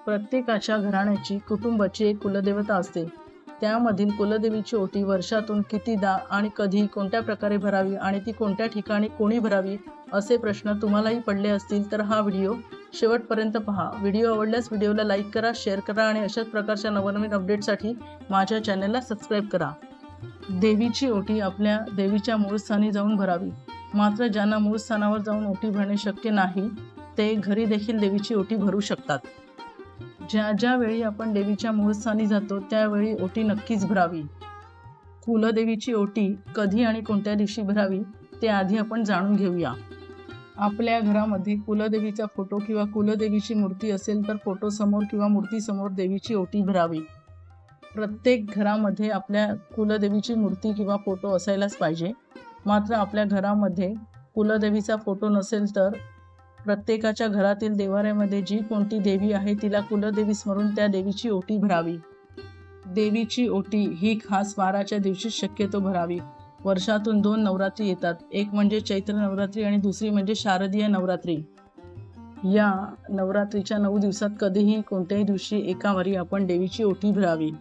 प्रत्येकाच्या घराण्याची कुटुंबाची एक कुलदेवता असते. त्यामधील कुलदेवीची ओटी वर्षातून कितीदा आणि कधी कोणत्या प्रकारे भरावी आणि ती कोणत्या ठिकाणी कोणी भरावी असे प्रश्न तुम्हालाही पडले असतील तर हा व्हिडिओ शेवटपर्यंत पहा. व्हिडिओ आवडल्यास व्हिडिओला लाईक करा, शेअर करा आणि अशाच प्रकारच्या नवनवीन अपडेटसाठी माझ्या चॅनलला सबस्क्राईब करा. देवीची ओटी आपल्या देवीच्या मूळ स्थानी जाऊन भरावी. मात्र ज्यांना मूळ स्थानावर जाऊन ओटी भरणे शक्य नाही ते घरी देखील देवीची ओटी भरू शकतात. ज्या वेळी आपण देवीच्या मूळ स्थानी जातो त्यावेळी ओटी नक्कीच भरावी. कुलदेवीची ओटी कधी आणि कोणत्या दिवशी भरावी ते आधी आपण जाणून घेऊया. आपल्या घरामध्ये कुलदेवीचा फोटो किंवा कुलदेवीची मूर्ती असेल तर फोटो समोर किंवा मूर्तीसमोर देवीची ओटी भरावी. प्रत्येक घरामध्ये आपल्या कुलदेवीची मूर्ती किंवा फोटो असायलाच पाहिजे. मात्र आपल्या घरामध्ये कुलदेवीचा फोटो नसेल तर प्रत्येकाच्या घरातील देवाऱ्यामध्ये जी कोणती देवी आहे तिला कुलदेवी स्मरून त्या देवीची ओटी भरावी. देवीची ओटी ही खास वाराच्या दिवशी शक्यतो भरावी. वर्षातून 2 नवरात्री येतात, एक म्हणजे चैत्र नवरात्री आणि दुसरी म्हणजे शारदीय नवरात्री. या नवरात्रीच्या 9 दिवसात कधीही कोणत्याही दिवशी एकावारी आपण देवीची ओटी भरावी.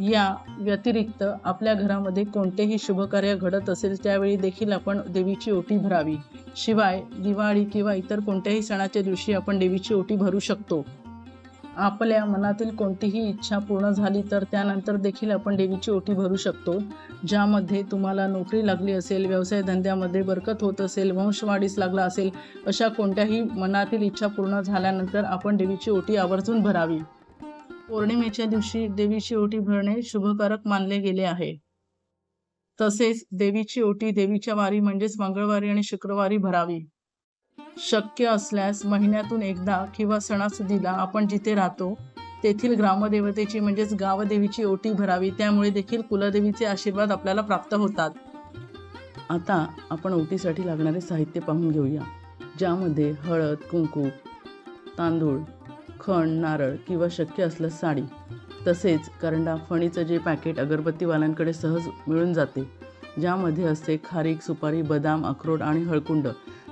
या व्यतिरिक्त आपल्या घरामध्ये कोणतेही शुभकार्य घडत असेल त्यावेळी देखील आपण देवीची ओटी भरावी. शिवाय दिवाळी किंवा इतर कोणत्याही सणाच्या दिवशी आपण देवीची ओटी भरू शकतो. आपल्या मनातील कोणतीही इच्छा पूर्ण झाली तर त्यानंतर देखील आपण देवीची ओटी भरू शकतो. ज्यामध्ये तुम्हाला नोकरी लागली असेल, व्यवसाय धंद्यामध्ये बरकत होत असेल, वंशवाढीस लागला असेल, अशा कोणत्याही मनातील इच्छा पूर्ण झाल्यानंतर आपण देवीची ओटी आवर्जून भरावी. पौर्णिमेच्या दिवशी देवीची ओटी भरणे शुभकारक मानले गेले आहे. तसेच देवीची ओटी देवीच्या वारी म्हणजेच मंगळवारी आणि शुक्रवारी भरावी. शक्य असल्यास महिन्यातून एकदा किंवा सणासुदीला आपण जिथे राहतो तेथील ग्रामदेवतेची म्हणजेच गावदेवीची ओटी भरावी. त्यामुळे देखील कुलदेवीचे आशीर्वाद आपल्याला प्राप्त होतात. आता आपण ओटीसाठी लागणारे साहित्य पाहून घेऊया. ज्यामध्ये हळद, कुंकू, तांदूळ, खण, नारळ किंवा शक्य असल्यास साडी, तसेच करंडा, फणीचं जे पॅकेट अगरबत्तीवाल्यांकडे सहज मिळून जाते, ज्यामध्ये असते खारीक, सुपारी, बदाम, अक्रोड आणि हळकुंड.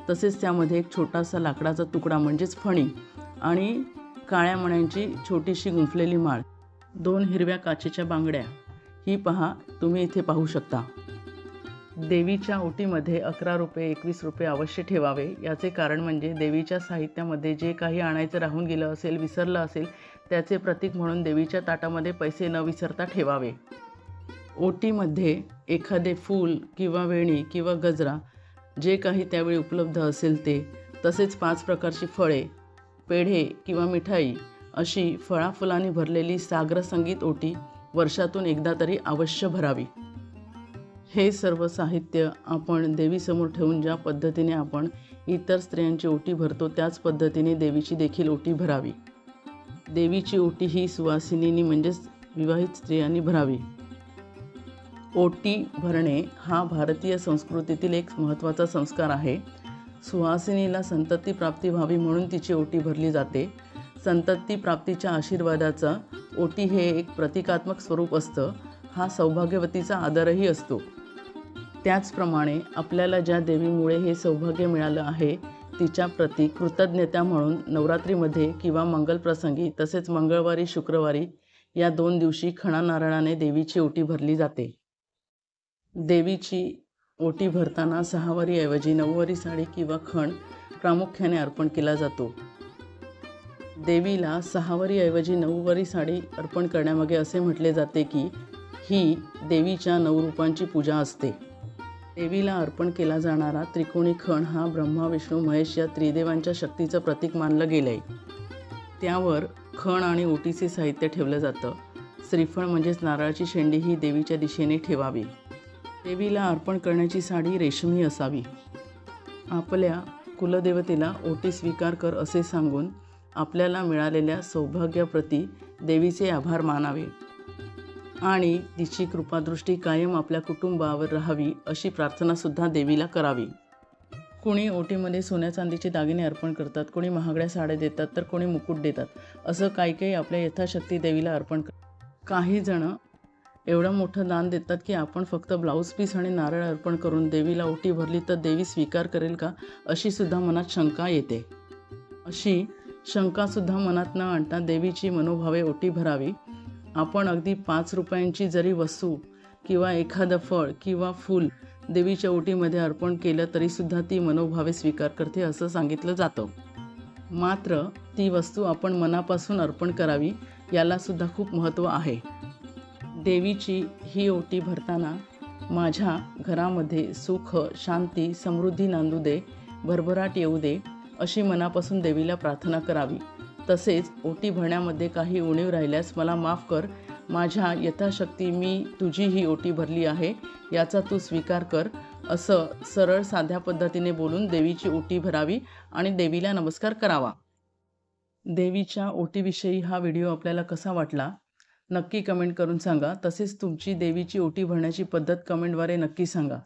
तसेच त्यामध्ये एक छोटासा लाकडाचा तुकडा म्हणजेच फणी आणि काळ्या मण्यांची छोटीशी गुंफलेली माळ, 2 हिरव्या काचेच्या बांगड्या. ही पहा, तुम्ही इथे पाहू शकता. देवीच्या ओटीमध्ये 11 रुपये, 21 रुपये अवश्य ठेवावे. याचे कारण म्हणजे देवीच्या साहित्यामध्ये जे काही आणायचं राहून गेलं असेल, विसरलं असेल, त्याचे प्रतीक म्हणून देवीच्या ताटामध्ये पैसे न विसरता ठेवावे. ओटीमध्ये एखादे फूल किंवा वेणी किंवा गजरा जे काही त्यावेळी उपलब्ध असेल ते, तसेच 5 प्रकारची फळे, पेढे किंवा मिठाई अशी फळाफुलांनी भरलेली साग्रसंगीत ओटी वर्षातून एकदा तरी अवश्य भरावी. हे सर्व साहित्य आपण देवीसमोर ठेवून ज्या पद्धतीने आपण इतर स्त्रियांची ओटी भरतो त्याच पद्धतीने देवीची देखील ओटी भरावी. देवीची ओटी ही सुवासिनींनी म्हणजेच विवाहित स्त्रियांनी भरावी. ओटी भरणे हा भारतीय संस्कृतीतील एक महत्त्वाचा संस्कार आहे. सुवासिनीला संतती प्राप्ती व्हावी म्हणून तिची ओटी भरली जाते. संतती प्राप्तीच्या आशीर्वादाचा ओटी हे एक प्रतिकात्मक स्वरूप असतं. हा सौभाग्यवतीचा आदरही असतो. त्याचप्रमाणे आपल्याला ज्या देवीमुळे हे सौभाग्य मिळालं आहे तिच्या प्रती कृतज्ञता म्हणून नवरात्रीमध्ये किंवा मंगलप्रसंगी तसेच मंगळवारी, शुक्रवारी या 2 दिवशी खणा नारळाने देवीची ओटी भरली जाते. देवीची ओटी भरताना 6 वारीऐवजी 9 वारी साडी किंवा खण प्रामुख्याने अर्पण केला जातो. देवीला 6 वारीऐवजी 9 वारी साडी अर्पण करण्यामागे असे म्हटले जाते की ही देवीच्या 9 रूपांची पूजा असते. देवीला अर्पण केला जाणारा त्रिकोणी खण हा ब्रह्मा, विष्णू, महेश या त्रिदेवांच्या शक्तीचं प्रतीक मानलं गेलं आहे. त्यावर खण आणि ओटीचे साहित्य ठेवलं जातं. श्रीफळ म्हणजेच नारळाची शेंडी ही देवीच्या दिशेने ठेवावी. देवीला अर्पण करण्याची साडी रेशमी असावी. आपल्या कुलदेवतेला ओटी स्वीकार कर असे सांगून आपल्याला मिळालेल्या सौभाग्याप्रती देवीचे आभार मानावे आणि तिची कृपादृष्टी कायम आपल्या कुटुंबावर राहावी अशी प्रार्थनासुद्धा देवीला करावी. कोणी ओटीमध्ये सोन्या चांदीचे दागिने अर्पण करतात, कोणी महागड्या साड्या देतात, तर कोणी मुकुट देतात. असं काही आपल्या यथाशक्ती देवीला अर्पण करतात. काही जण एवढं मोठं दान देतात की आपण फक्त ब्लाऊज पीस आणि नारळ अर्पण करून देवीला ओटी भरली तर देवी स्वीकार करेल का अशी सुद्धा मनात शंका येते. अशी शंकासुद्धा मनात न आणता देवीची मनोभावे ओटी भरावी. आपण अगदी 5 रुपयांची जरी वस्तू किंवा एखादं फळ किंवा फूल देवीच्या ओटीमध्ये अर्पण केलं तरीसुद्धा ती मनोभावे स्वीकार करते असं सांगितलं जातं. मात्र ती वस्तू आपण मनापासून अर्पण करावी, यालासुद्धा खूप महत्त्व आहे. देवीची ही ओटी भरताना माझ्या घरामध्ये सुख, शांती, समृद्धी नांदू दे, भरभराट येऊ दे अशी मनापासून देवीला प्रार्थना करावी. तसेच ओटी भरण्यामध्ये काही उणीव राहिल्यास मला माफ कर, माझ्या यथाशक्ती मी तुझी ही ओटी भरली आहे याचा तू स्वीकार कर असं सरळ साध्या पद्धतीने बोलून देवीची ओटी भरावी आणि देवीला नमस्कार करावा. देवीच्या ओटीविषयी हा व्हिडिओ आपल्याला कसा वाटला नक्की कमेंट करून सांगा. तसेच तुमची देवीची ओटी भरण्याची पद्धत कमेंटद्वारे नक्की सांगा.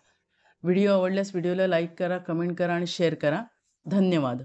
व्हिडिओ आवडल्यास व्हिडिओला लाईक करा, कमेंट करा आणि शेअर करा. धन्यवाद.